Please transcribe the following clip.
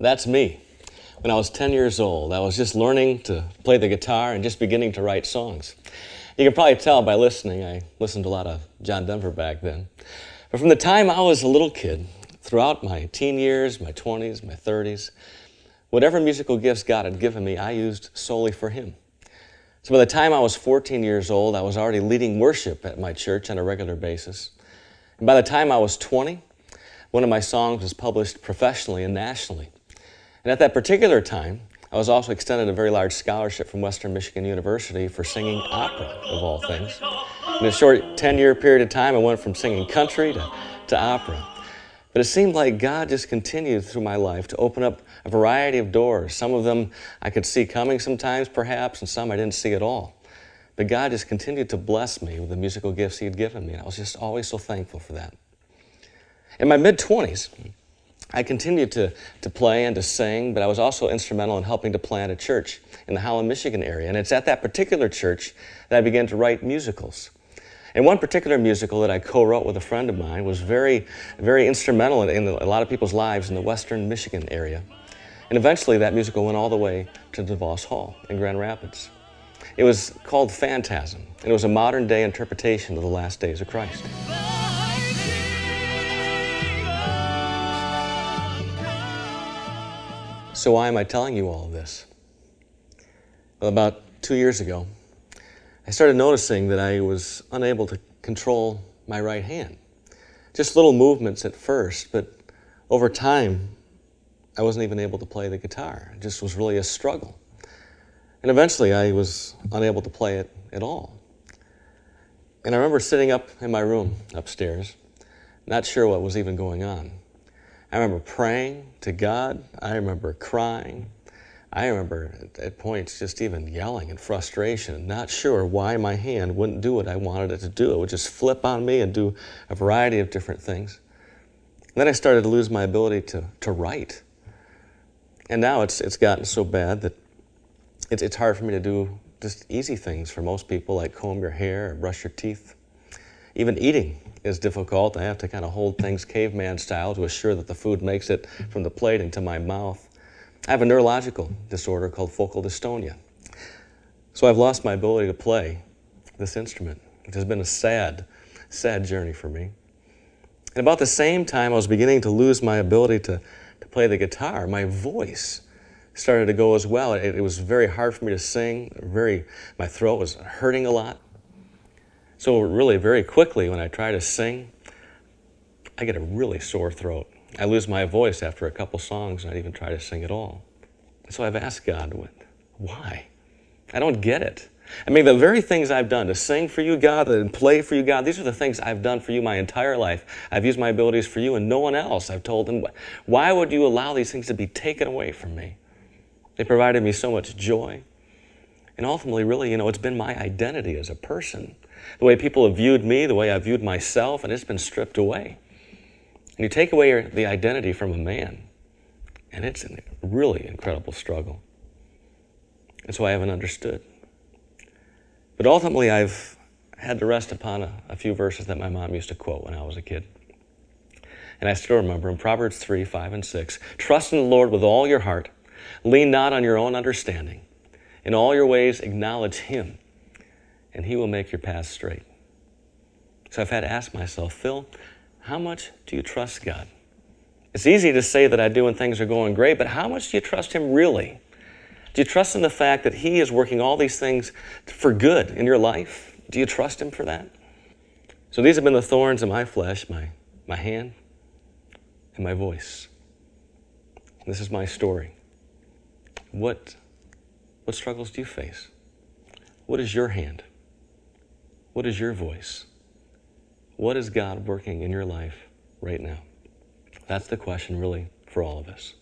That's me. When I was 10 years old, I was just learning to play the guitar and just beginning to write songs. You can probably tell by listening, I listened to a lot of John Denver back then. But from the time I was a little kid, throughout my teen years, my 20s, my 30s, whatever musical gifts God had given me, I used solely for Him. So by the time I was 14 years old, I was already leading worship at my church on a regular basis. And by the time I was 20, one of my songs was published professionally and nationally. And at that particular time, I was also extended a very large scholarship from Western Michigan University for singing opera, of all things. In a short 10-year period of time, I went from singing country to opera. But it seemed like God just continued through my life to open up a variety of doors. Some of them I could see coming sometimes, perhaps, and some I didn't see at all. But God just continued to bless me with the musical gifts He had given me, and I was just always so thankful for that. In my mid-20s, I continued to play and to sing, but I was also instrumental in helping to plant a church in the Holland, Michigan area. And it's at that particular church that I began to write musicals. And one particular musical that I co-wrote with a friend of mine was very, very instrumental in a lot of people's lives in the Western Michigan area. And eventually that musical went all the way to DeVos Hall in Grand Rapids. It was called Phantasm, and it was a modern-day interpretation of the last days of Christ. So why am I telling you all of this? Well, about 2 years ago, I started noticing that I was unable to control my right hand. Just little movements at first, but over time, I wasn't even able to play the guitar. It just was really a struggle. And eventually, I was unable to play it at all. And I remember sitting up in my room upstairs, not sure what was even going on. I remember praying to God. I remember crying. I remember at points just even yelling in frustration, not sure why my hand wouldn't do what I wanted it to do. It would just flip on me and do a variety of different things. And then I started to lose my ability to write. And now it's gotten so bad that it's hard for me to do just easy things for most people, like comb your hair or brush your teeth. Even eating is difficult. I have to kind of hold things caveman style to assure that the food makes it from the plate into my mouth. I have a neurological disorder called focal dystonia. So I've lost my ability to play this instrument, which has been a sad, sad journey for me. And about the same time I was beginning to lose my ability to play the guitar, my voice started to go as well. It was very hard for me to sing. My throat was hurting a lot. So really, very quickly, when I try to sing, I get a really sore throat. I lose my voice after a couple songs, and I even try to sing at all. So I've asked God, why? I don't get it. I mean, the very things I've done to sing for you, God, and play for you, God, these are the things I've done for you my entire life. I've used my abilities for you and no one else. I've told them, why would you allow these things to be taken away from me? They provided me so much joy. And ultimately, really, it's been my identity as a person. The way people have viewed me, the way I've viewed myself, and it's been stripped away. And you take away the identity from a man, and it's a really incredible struggle. And so I haven't understood. But ultimately, I've had to rest upon a few verses that my mom used to quote when I was a kid. And I still remember in Proverbs 3, 5, and 6, trust in the Lord with all your heart, lean not on your own understanding. In all your ways, acknowledge Him, and He will make your path straight. So I've had to ask myself, Phil, how much do you trust God? It's easy to say that I do when things are going great, but how much do you trust Him really? Do you trust in the fact that He is working all these things for good in your life? Do you trust Him for that? So these have been the thorns in my flesh, my hand, and my voice. This is my story. What struggles do you face? What is your hand? What is your voice? What is God working in your life right now? That's the question really for all of us.